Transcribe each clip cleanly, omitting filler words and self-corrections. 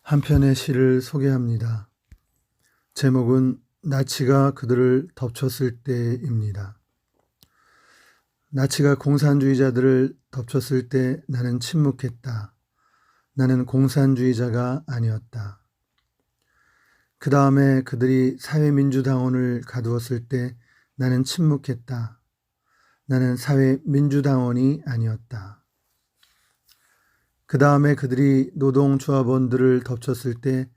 한 편의 시를 소개합니다. 제목은 나치가 그들을 덮쳤을 때입니다. 나치가 공산주의자들을 덮쳤을 때 나는 침묵했다. 나는 공산주의자가 아니었다. 그 다음에 그들이 사회민주당원을 가두었을 때 나는 침묵했다. 나는 사회민주당원이 아니었다. 그 다음에 그들이 노동조합원들을 덮쳤을 때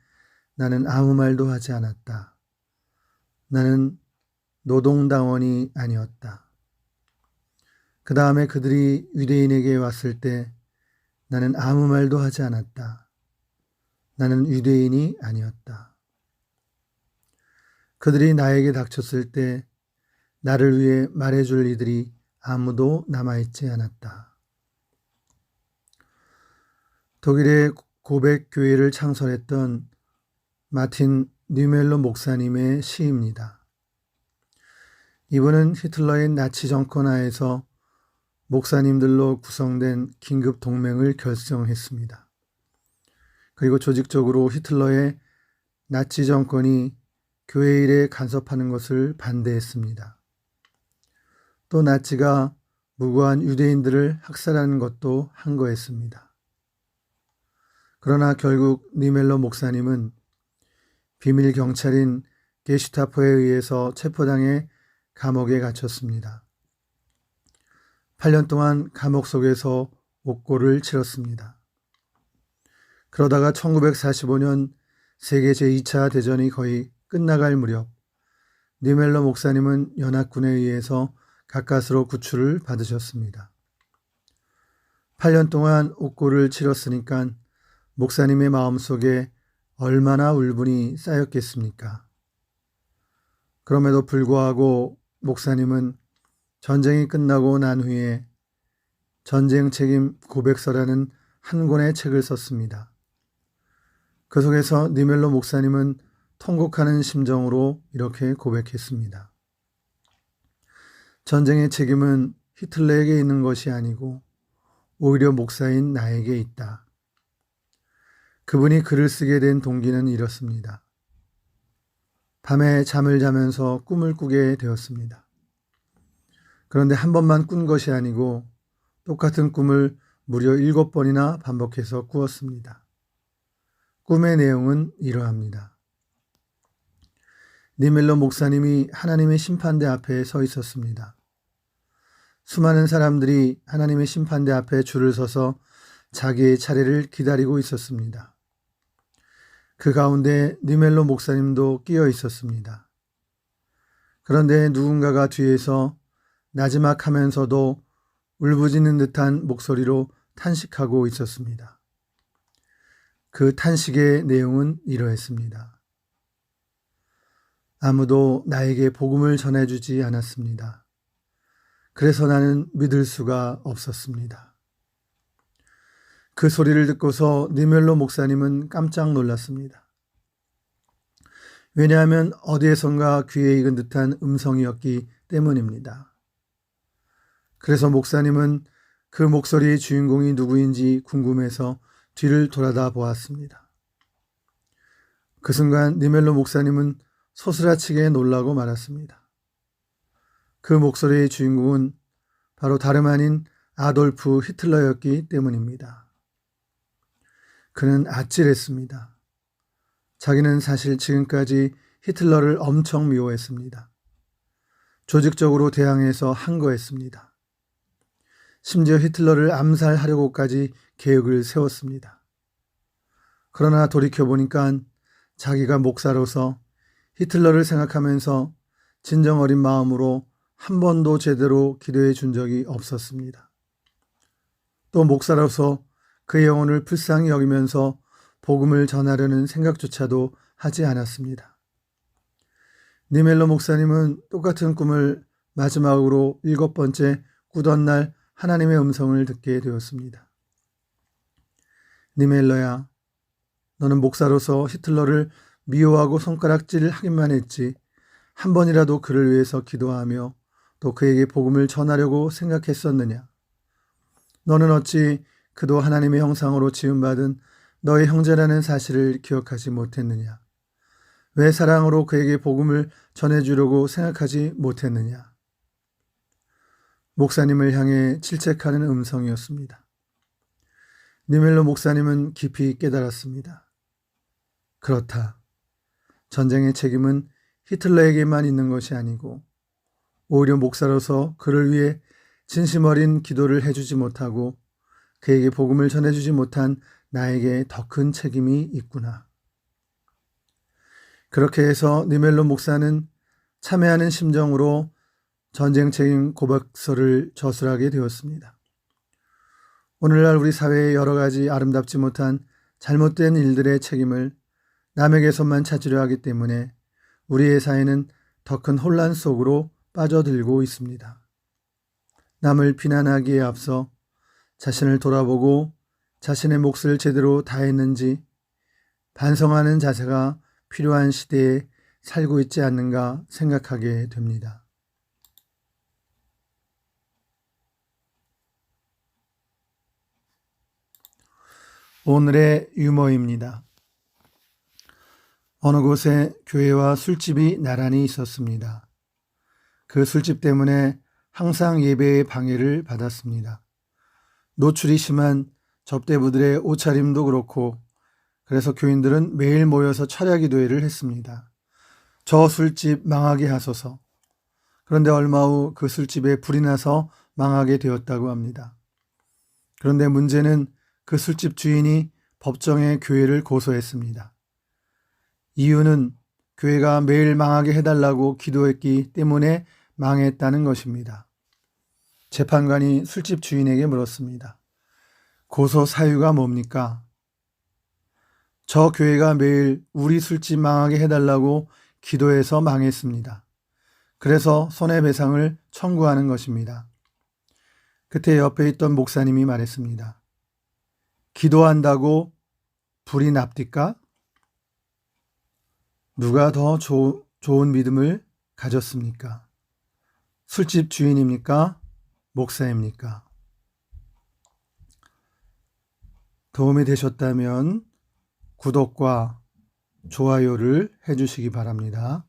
나는 아무 말도 하지 않았다. 나는 노동당원이 아니었다. 그 다음에 그들이 유대인에게 왔을 때 나는 아무 말도 하지 않았다. 나는 유대인이 아니었다. 그들이 나에게 닥쳤을 때 나를 위해 말해줄 이들이 아무도 남아있지 않았다. 독일의 고백교회를 창설했던 마틴 뉴멜로 목사님의 시입니다. 이분은 히틀러의 나치 정권 하에서 목사님들로 구성된 긴급 동맹을 결성했습니다. 그리고 조직적으로 히틀러의 나치 정권이 교회 일에 간섭하는 것을 반대했습니다. 또 나치가 무고한 유대인들을 학살하는 것도 항거했습니다. 그러나 결국 니멜로 목사님은 비밀 경찰인 게슈타포에 의해서 체포당해 감옥에 갇혔습니다. 8년 동안 감옥 속에서 옥고를 치렀습니다. 그러다가 1945년 세계 제2차 대전이 거의 끝나갈 무렵 니멜로 목사님은 연합군에 의해서 가까스로 구출을 받으셨습니다. 8년 동안 옥고를 치렀으니까 목사님의 마음속에 얼마나 울분이 쌓였겠습니까? 그럼에도 불구하고 목사님은 전쟁이 끝나고 난 후에 전쟁 책임 고백서라는 한 권의 책을 썼습니다. 그 속에서 니멜로 목사님은 통곡하는 심정으로 이렇게 고백했습니다. 전쟁의 책임은 히틀러에게 있는 것이 아니고 오히려 목사인 나에게 있다. 그분이 글을 쓰게 된 동기는 이렇습니다. 밤에 잠을 자면서 꿈을 꾸게 되었습니다. 그런데 한 번만 꾼 것이 아니고 똑같은 꿈을 무려 7번이나 반복해서 꾸었습니다. 꿈의 내용은 이러합니다. 니멜로 목사님이 하나님의 심판대 앞에 서 있었습니다. 수많은 사람들이 하나님의 심판대 앞에 줄을 서서 자기의 차례를 기다리고 있었습니다. 그 가운데 니멜로 목사님도 끼어 있었습니다. 그런데 누군가가 뒤에서 나지막하면서도 울부짖는 듯한 목소리로 탄식하고 있었습니다. 그 탄식의 내용은 이러했습니다. 아무도 나에게 복음을 전해주지 않았습니다. 그래서 나는 믿을 수가 없었습니다. 그 소리를 듣고서 니멜로 목사님은 깜짝 놀랐습니다. 왜냐하면 어디에선가 귀에 익은 듯한 음성이었기 때문입니다. 그래서 목사님은 그 목소리의 주인공이 누구인지 궁금해서 뒤를 돌아다 보았습니다. 그 순간 니멜로 목사님은 소스라치게 놀라고 말았습니다. 그 목소리의 주인공은 바로 다름 아닌 아돌프 히틀러였기 때문입니다. 그는 아찔했습니다. 자기는 사실 지금까지 히틀러를 엄청 미워했습니다. 조직적으로 대항해서 항거했습니다. 심지어 히틀러를 암살하려고까지 계획을 세웠습니다. 그러나 돌이켜보니까 자기가 목사로서 히틀러를 생각하면서 진정 어린 마음으로 한 번도 제대로 기도해 준 적이 없었습니다. 또 목사로서 그의 영혼을 불쌍히 여기면서 복음을 전하려는 생각조차도 하지 않았습니다. 니멜로 목사님은 똑같은 꿈을 마지막으로 7번째 꾸던 날 하나님의 음성을 듣게 되었습니다. 니멜로야, 너는 목사로서 히틀러를 미워하고 손가락질 하기만 했지 한 번이라도 그를 위해서 기도하며 또 그에게 복음을 전하려고 생각했었느냐? 너는 어찌 그도 하나님의 형상으로 지음받은 너의 형제라는 사실을 기억하지 못했느냐? 왜 사랑으로 그에게 복음을 전해주려고 생각하지 못했느냐? 목사님을 향해 질책하는 음성이었습니다. 니멜로 목사님은 깊이 깨달았습니다. 그렇다. 전쟁의 책임은 히틀러에게만 있는 것이 아니고 오히려 목사로서 그를 위해 진심 어린 기도를 해주지 못하고 그에게 복음을 전해주지 못한 나에게 더 큰 책임이 있구나. 그렇게 해서 니멜로 목사는 참회하는 심정으로 전쟁 책임 고백서를 저술하게 되었습니다. 오늘날 우리 사회의 여러 가지 아름답지 못한 잘못된 일들의 책임을 남에게서만 찾으려 하기 때문에 우리의 사회는 더 큰 혼란 속으로 빠져들고 있습니다. 남을 비난하기에 앞서 자신을 돌아보고 자신의 몫을 제대로 다했는지 반성하는 자세가 필요한 시대에 살고 있지 않는가 생각하게 됩니다. 오늘의 유머입니다. 어느 곳에 교회와 술집이 나란히 있었습니다. 그 술집 때문에 항상 예배의 방해를 받았습니다. 노출이 심한 접대부들의 옷차림도 그렇고 그래서 교인들은 매일 모여서 철야기도회를 했습니다. 저 술집 망하게 하소서. 그런데 얼마 후 그 술집에 불이 나서 망하게 되었다고 합니다. 그런데 문제는 그 술집 주인이 법정에 교회를 고소했습니다. 이유는 교회가 매일 망하게 해달라고 기도했기 때문에 망했다는 것입니다. 재판관이 술집 주인에게 물었습니다. 고소 사유가 뭡니까? 저 교회가 매일 우리 술집 망하게 해달라고 기도해서 망했습니다. 그래서 손해배상을 청구하는 것입니다. 그때 옆에 있던 목사님이 말했습니다. 기도한다고 불이 납니까? 누가 더 좋은 믿음을 가졌습니까? 술집 주인입니까? 목사입니까? 도움이 되셨다면 구독과 좋아요를 해주시기 바랍니다.